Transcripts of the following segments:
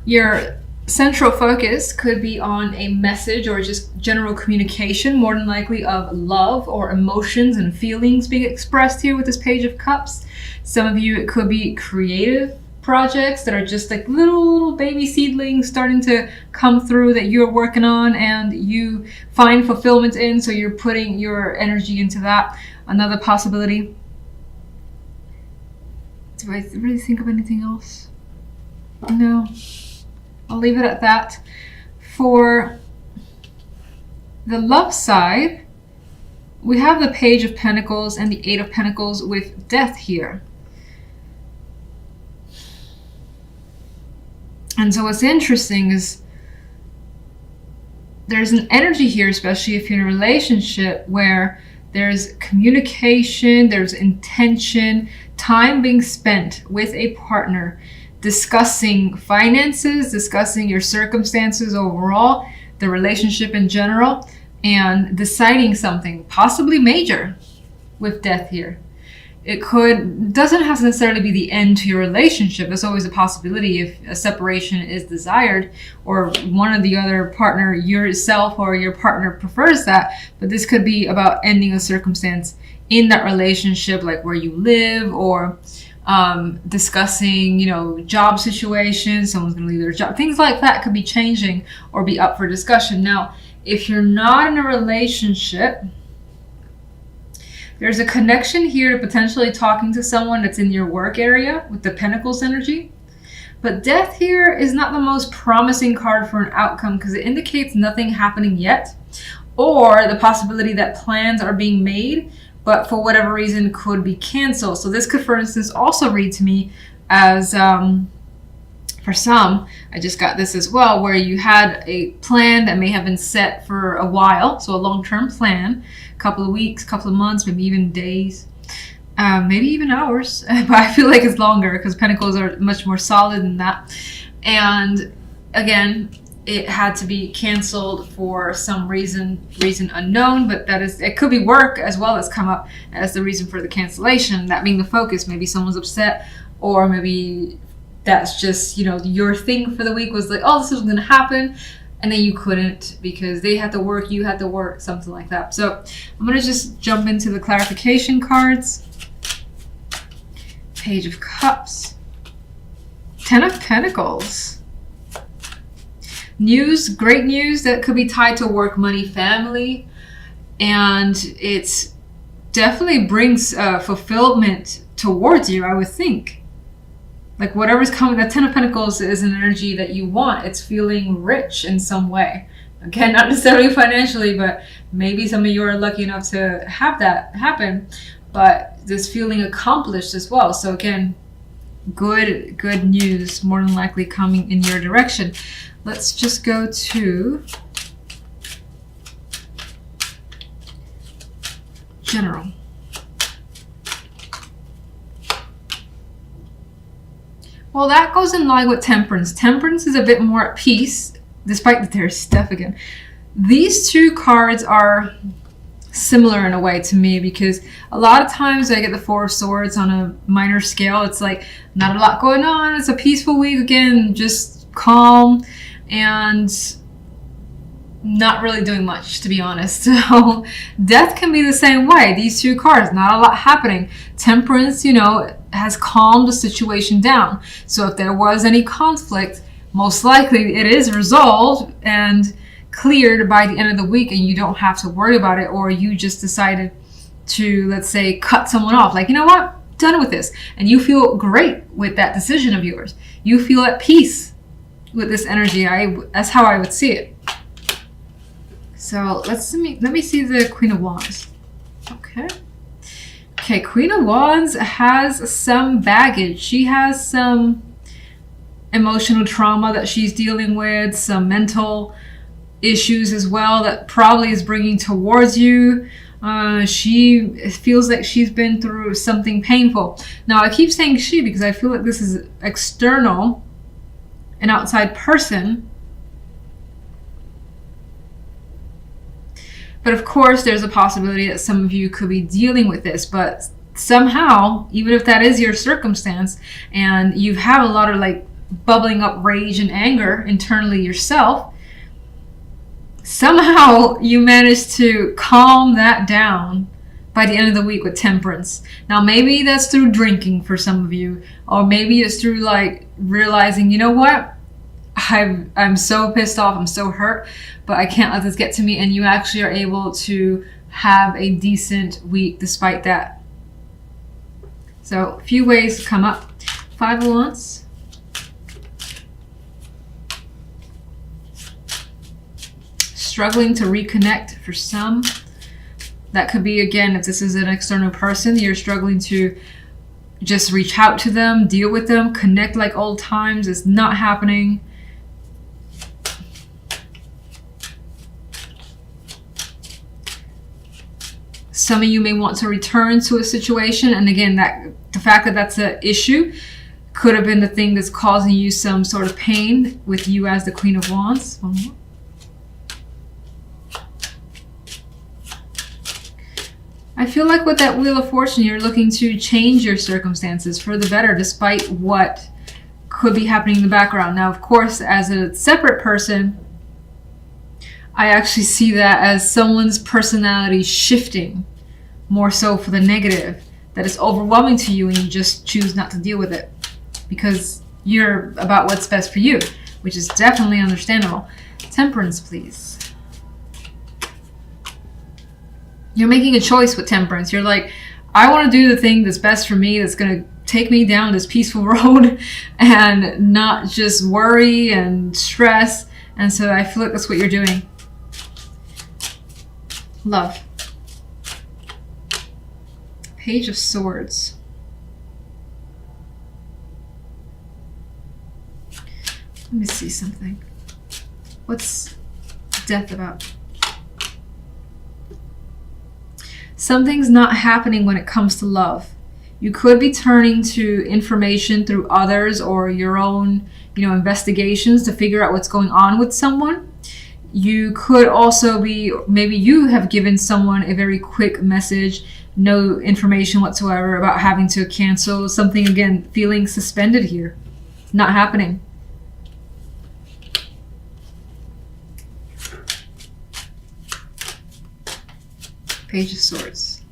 Your central focus could be on a message or just general communication, more than likely of love or emotions and feelings being expressed here with this Page of Cups. Some of you, it could be creative projects that are just like little baby seedlings starting to come through that you're working on and you find fulfillment in, so you're putting your energy into that. Another possibility. Do I really think of anything else? No. I'll leave it at that. For the love side, we have the Page of Pentacles and the Eight of Pentacles with Death here. And so what's interesting is there's an energy here, especially if you're in a relationship, where there's communication, there's intention, time being spent with a partner, discussing finances, discussing your circumstances overall, the relationship in general, and deciding something, possibly major, with Death here. It doesn't have to necessarily be the end to your relationship. There's always a possibility if a separation is desired or one of the other partner, yourself or your partner, prefers that. But this could be about ending a circumstance in that relationship, like where you live, or discussing, job situations, someone's going to leave their job. Things like that could be changing or be up for discussion. Now, if you're not in a relationship, there's a connection here to potentially talking to someone that's in your work area with the Pentacles energy. But Death here is not the most promising card for an outcome because it indicates nothing happening yet, or the possibility that plans are being made, but for whatever reason could be canceled. So this could, for instance, also read to me as, for some, I just got this as well, where you had a plan that may have been set for a while, so a long-term plan, a couple of weeks, couple of months, maybe even days, maybe even hours, but I feel like it's longer because Pentacles are much more solid than that. And again, it had to be canceled for some reason unknown, but it could be work as well that's come up as the reason for the cancellation, that being the focus. Maybe someone's upset, or maybe that's just, your thing for the week was like, oh, this was going to happen, and then you couldn't because they had to work, you had to work, something like that. So I'm going to just jump into the clarification cards. Page of Cups. Ten of Pentacles. News, great news that could be tied to work, money, family, and it definitely brings fulfillment towards you, I would think. Like whatever's coming, the Ten of Pentacles is an energy that you want. It's feeling rich in some way. Again, not necessarily financially, but maybe some of you are lucky enough to have that happen. But this feeling accomplished as well. So again, good news more than likely coming in your direction. Let's just go to general. Well, that goes in line with Temperance. Temperance is a bit more at peace, despite that there's Death again. These two cards are similar in a way to me, because a lot of times I get the Four of Swords on a minor scale. It's like not a lot going on. It's a peaceful week, again, just calm and not really doing much, to be honest. So Death can be the same way. These two cards, not a lot happening. Temperance, has calmed the situation down. So if there was any conflict, most likely it is resolved and cleared by the end of the week, and you don't have to worry about it, or you just decided to, let's say, cut someone off. Like, you know what? Done with this. And you feel great with that decision of yours. You feel at peace with this energy. That's how I would see it. So let me see the Queen of Wands. Okay, Queen of Wands has some baggage. She has some emotional trauma that she's dealing with, some mental issues as well that probably is bringing towards you. She feels like she's been through something painful. Now, I keep saying she because I feel like this is external, an outside person. But of course, there's a possibility that some of you could be dealing with this, but somehow, even if that is your circumstance and you have a lot of bubbling up rage and anger internally yourself, somehow you manage to calm that down by the end of the week with temperance. Now, maybe that's through drinking for some of you, or maybe it's through like realizing, you know what, I'm so pissed off, I'm so hurt, but I can't let this get to me, and you actually are able to have a decent week despite that. So a few ways to come up. 5 of Wands. Struggling to reconnect for some. That could be, again, if this is an external person, you're struggling to just reach out to them, deal with them, connect like old times. It's not happening. Some of you may want to return to a situation, and again, that the fact that that's an issue could have been the thing that's causing you some sort of pain with you as the Queen of Wands. One more. I feel like with that Wheel of Fortune, you're looking to change your circumstances for the better, despite what could be happening in the background. Now, of course, as a separate person, I actually see that as someone's personality shifting more so for the negative, that is overwhelming to you and you just choose not to deal with it because you're about what's best for you, which is definitely understandable. Temperance, please. You're making a choice with temperance. You're like, I want to do the thing that's best for me, that's going to take me down this peaceful road and not just worry and stress. And so I feel like that's what you're doing. Love. Page of Swords. Let me see something. What's death about? Something's not happening when it comes to love. You could be turning to information through others or your own, investigations to figure out what's going on with someone. You could also be, maybe you have given someone a very quick message, no information whatsoever about having to cancel something, again, feeling suspended here. Not happening. Page of Swords.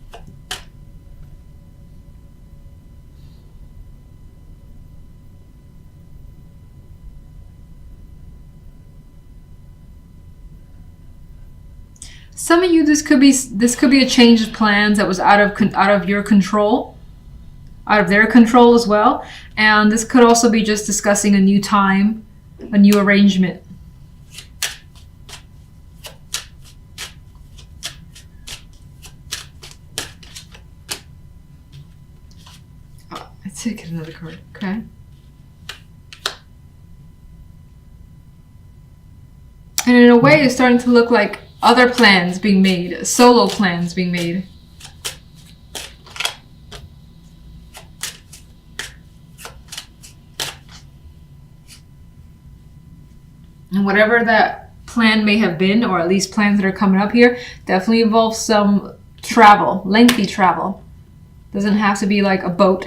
Some of you, this could be a change of plans that was out of your control, out of their control as well. And this could also be just discussing a new time, a new arrangement. Oh, let's take another card, okay? And in a way, it's starting to look like other plans being made, solo plans being made. And whatever that plan may have been, or at least plans that are coming up here, definitely involves some travel, lengthy travel. Doesn't have to be like a boat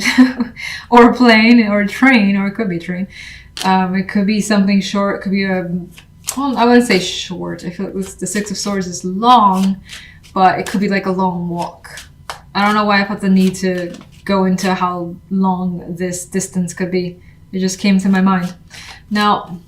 or a plane or a train, or it could be a train. It could be something short. It could be well, I wouldn't say short. I feel like the Six of Swords is long, but it could be like a long walk. I don't know why I felt the need to go into how long this distance could be. It just came to my mind. Now,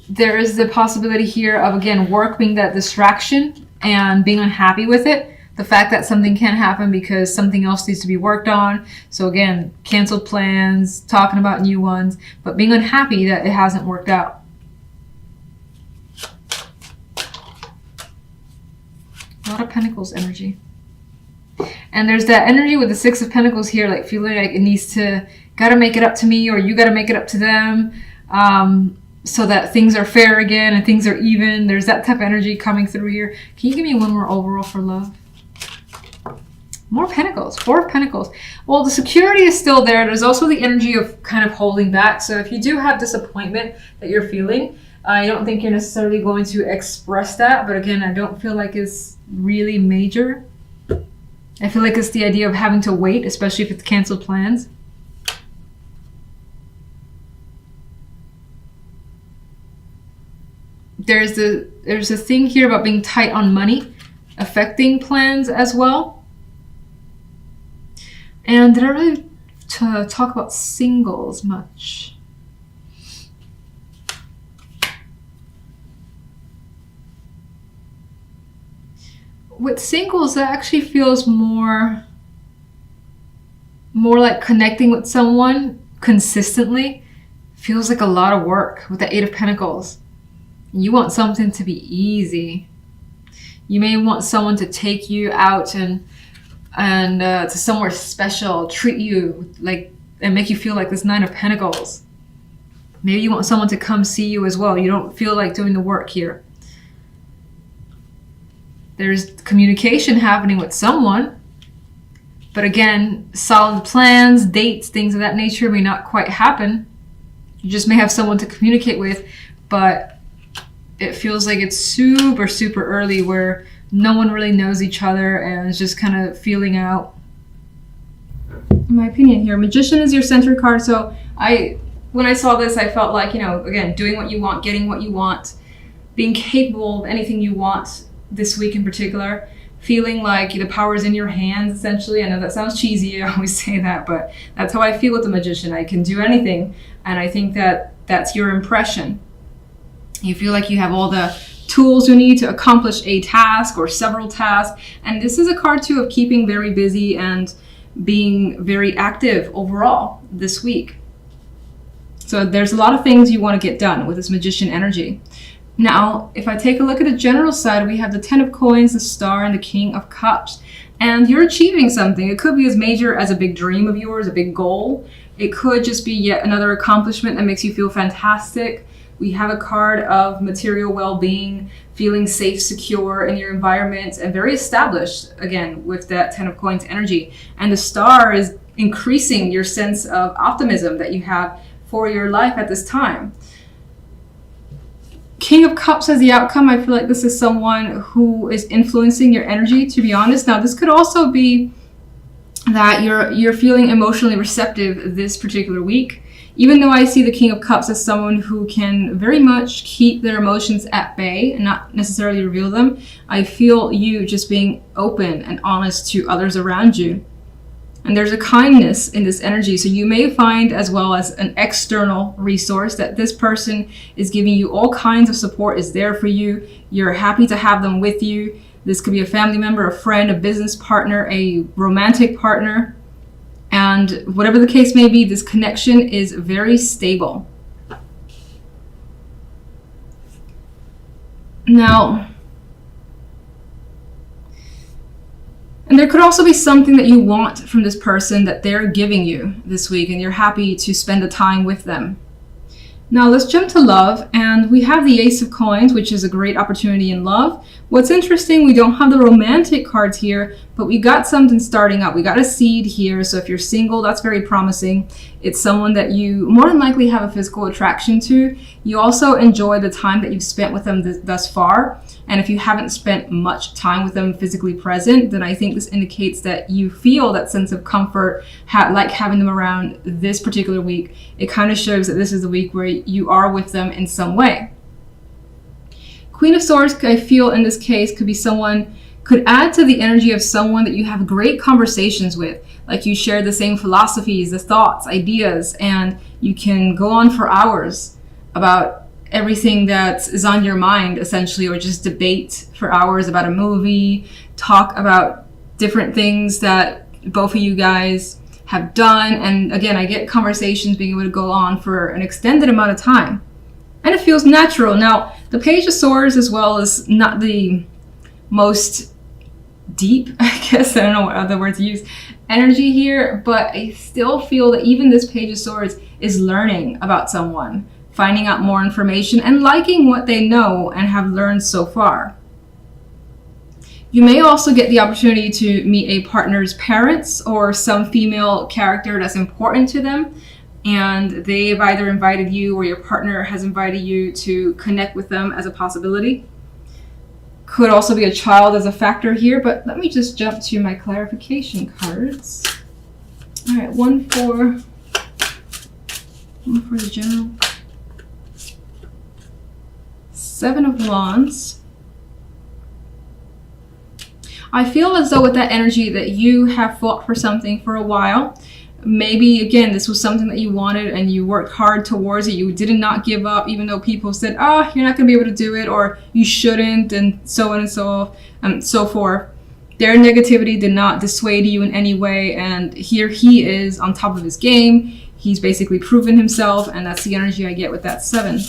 there is the possibility here of, again, work being that distraction and being unhappy with it. The fact that something can't happen because something else needs to be worked on. So again, canceled plans, talking about new ones, but being unhappy that it hasn't worked out. A lot of Pentacles energy. And there's that energy with the Six of Pentacles here, like feeling like it needs to, gotta make it up to me, or you gotta make it up to them, so that things are fair again and things are even. There's that type of energy coming through here. Can you give me one more overall for love? More Pentacles, Four of Pentacles. Well, the security is still there. There's also the energy of kind of holding back. So if you do have disappointment that you're feeling, I don't think you're necessarily going to express that. But again, I don't feel like it's really major. I feel like it's the idea of having to wait, especially if it's canceled plans. There's a thing here about being tight on money, affecting plans as well. And did I really talk about singles much? With singles, that actually feels more like connecting with someone consistently. Feels like a lot of work with the Eight of Pentacles. You want something to be easy. You may want someone to take you out and to somewhere special, treat you like, and make you feel like this Nine of Pentacles. Maybe you want someone to come see you as well. You don't feel like doing the work here. There's communication happening with someone. But again, solid plans, dates, things of that nature may not quite happen. You just may have someone to communicate with, but it feels like it's super, super early where no one really knows each other and is just kind of feeling out. In my opinion here, Magician is your center card. So when I saw this, I felt like, again, doing what you want, getting what you want, being capable of anything you want this week in particular, feeling like the power is in your hands, essentially. I know that sounds cheesy, I always say that, but that's how I feel with the Magician. I can do anything, and I think that that's your impression. You feel like you have all the tools you need to accomplish a task or several tasks, and this is a card too of keeping very busy and being very active overall this week. So there's a lot of things you want to get done with this Magician energy. Now, if I take a look at the general side, we have the 10 of Coins, the Star, and the King of Cups. And you're achieving something. It could be as major as a big dream of yours, a big goal. It could just be yet another accomplishment that makes you feel fantastic. We have a card of material well-being, feeling safe, secure in your environment, and very established, again, with that 10 of Coins energy. And the Star is increasing your sense of optimism that you have for your life at this time. King of Cups as the outcome, I feel like this is someone who is influencing your energy, to be honest. Now, this could also be that you're feeling emotionally receptive this particular week. Even though I see the King of Cups as someone who can very much keep their emotions at bay and not necessarily reveal them, I feel you just being open and honest to others around you. And there's a kindness in this energy. So you may find, as well as an external resource, that this person is giving you all kinds of support, is there for you. You're happy to have them with you. This could be a family member, a friend, a business partner, a romantic partner. And whatever the case may be, this connection is very stable. Now, and there could also be something that you want from this person that they're giving you this week, and you're happy to spend the time with them. Now let's jump to love, and we have the Ace of Coins, which is a great opportunity in love. What's interesting, we don't have the romantic cards here, but we got something starting up. We got a seed here, so if you're single, that's very promising. It's someone that you more than likely have a physical attraction to. You also enjoy the time that you've spent with them thus far, and if you haven't spent much time with them physically present, then I think this indicates that you feel that sense of comfort, like having them around this particular week. It kind of shows that this is the week where you are with them in some way. Queen of Swords, I feel in this case, could add to the energy of someone that you have great conversations with. Like you share the same philosophies, the thoughts, ideas, and you can go on for hours about everything that is on your mind, essentially, or just debate for hours about a movie, talk about different things that both of you guys have done. And again, I get conversations being able to go on for an extended amount of time. And it feels natural. Now, the Page of Swords as well is not the most deep, I guess, I don't know what other word to use, energy here, but I still feel that even this Page of Swords is learning about someone, finding out more information and liking what they know and have learned so far. You may also get the opportunity to meet a partner's parents or some female character that's important to them, and they've either invited you or your partner has invited you to connect with them as a possibility. Could also be a child as a factor here, but let me just jump to my clarification cards. All right, one for the general. 7 of Wands. I feel as though with that energy that you have fought for something for a while. Maybe, again, this was something that you wanted and you worked hard towards it. You did not give up, even though people said, oh, you're not going to be able to do it, or you shouldn't, and so on and so forth. Their negativity did not dissuade you in any way, and here he is on top of his game. He's basically proven himself, and that's the energy I get with that 7.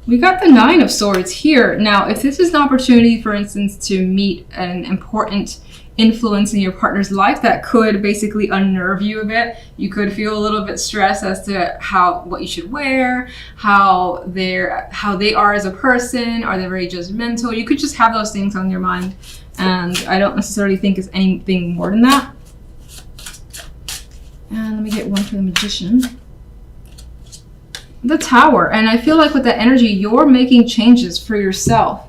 We got the 9 of Swords here. Now, if this is an opportunity, for instance, to meet an important influence in your partner's life that could basically unnerve you a bit, you could feel a little bit stressed as to what you should wear, how they are as a person. Are they very judgmental? You could just have those things on your mind, and I don't necessarily think it's anything more than that. And let me get one for the Magician. The Tower. And I feel like with that energy, you're making changes for yourself.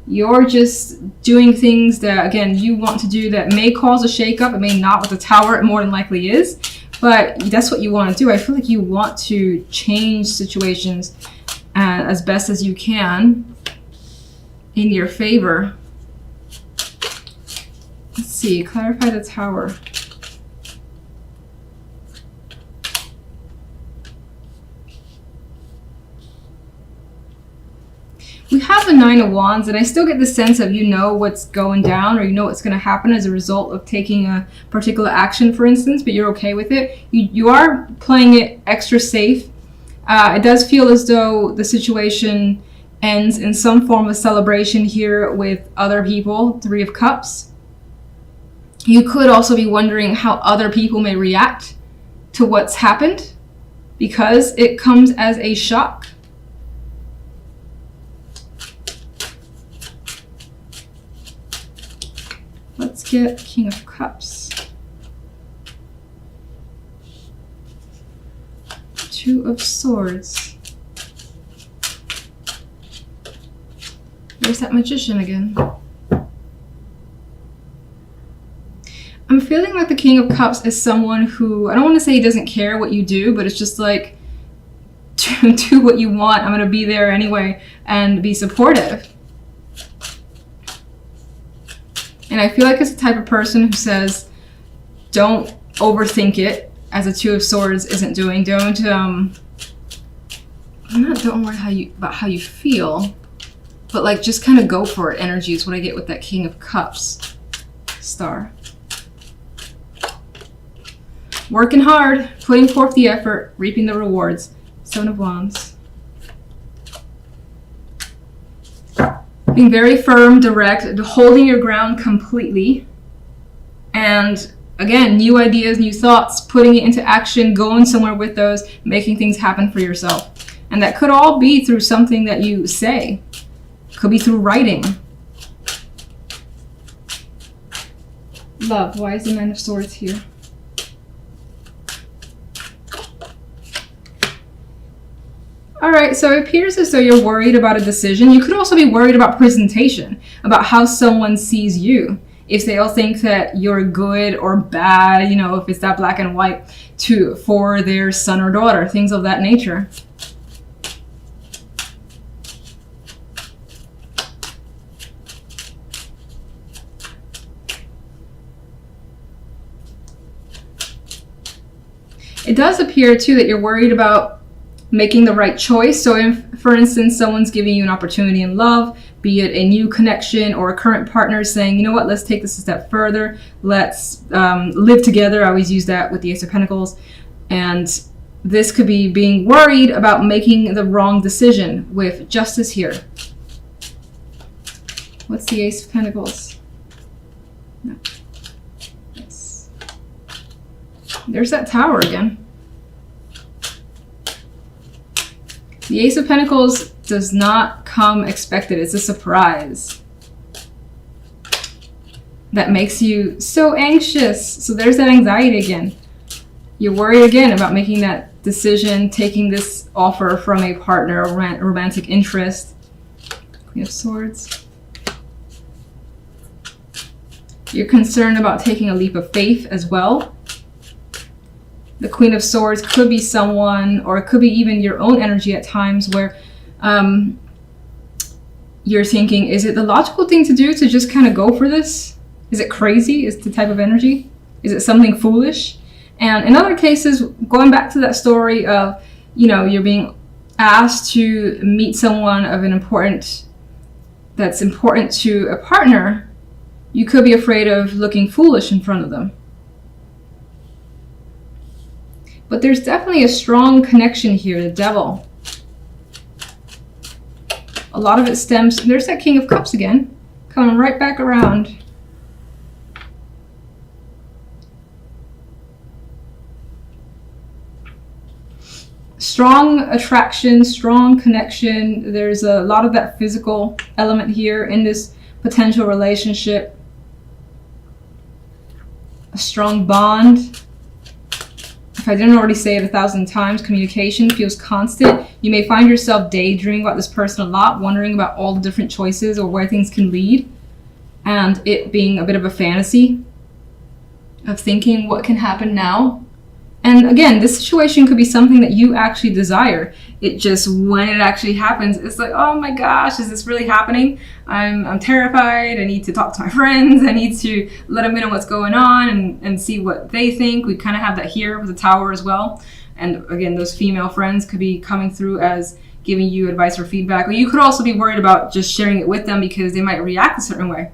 You're just doing things that, again, you want to do that may cause a shakeup. It may not. With the Tower, it more than likely is. But that's what you want to do. I feel like you want to change situations as best as you can in your favor. Let's see. Clarify the Tower. We have the 9 of Wands, and I still get the sense of you know what's going down, or you know what's going to happen as a result of taking a particular action, for instance, but you're okay with it. You are playing it extra safe. It does feel as though the situation ends in some form of celebration here with other people. 3 of Cups. You could also be wondering how other people may react to what's happened, because it comes as a shock. Let's get King of Cups. 2 of Swords. There's that Magician again. I'm feeling like the King of Cups is someone who, I don't want to say he doesn't care what you do, but it's just like, do what you want. I'm going to be there anyway and be supportive. And I feel like it's the type of person who says, don't overthink it, as a 2 of Swords isn't doing. Don't worry about how you feel, but like just kind of go for it. Energy is what I get with that King of Cups. Star. Working hard, putting forth the effort, reaping the rewards. 7 of Wands. Being very firm, direct, holding your ground completely. And again, new ideas, new thoughts, putting it into action, going somewhere with those, making things happen for yourself. And that could all be through something that you say. Could be through writing. Love. Why is the 9 of Swords here? Alright, so it appears as though you're worried about a decision. You could also be worried about presentation, about how someone sees you. If they'll think that you're good or bad, you know, if it's that black and white for their son or daughter, things of that nature. It does appear too that you're worried about making the right choice. So if, for instance, someone's giving you an opportunity in love, be it a new connection or a current partner saying, you know what, let's take this a step further. Let's live together. I always use that with the Ace of Pentacles. And this could be being worried about making the wrong decision with Justice here. What's the Ace of Pentacles? No. Yes. There's that Tower again. The Ace of Pentacles does not come expected. It's a surprise that makes you so anxious. So there's that anxiety again. You're worried again about making that decision, taking this offer from a partner, romantic interest. Queen of Swords. You're concerned about taking a leap of faith as well. The Queen of Swords could be someone, or it could be even your own energy at times, where you're thinking, is it the logical thing to do to just kind of go for this? Is it crazy? Is the type of energy? Is it something foolish? And in other cases, going back to that story of, you know, you're being asked to meet someone of that's important to a partner, you could be afraid of looking foolish in front of them. But there's definitely a strong connection here, the Devil. A lot of it stems, there's that King of Cups again, coming right back around. Strong attraction, strong connection. There's a lot of that physical element here in this potential relationship. A strong bond. If I didn't already say it 1,000 times, communication feels constant. You may find yourself daydreaming about this person a lot, wondering about all the different choices or where things can lead, and it being a bit of a fantasy of thinking what can happen now. And again, this situation could be something that you actually desire. It just, when it actually happens, it's like, oh my gosh, is this really happening? I'm terrified. I need to talk to my friends. I need to let them know what's going on and see what they think. We kind of have that here with the Tower as well. And again, those female friends could be coming through as giving you advice or feedback. Or you could also be worried about just sharing it with them because they might react a certain way.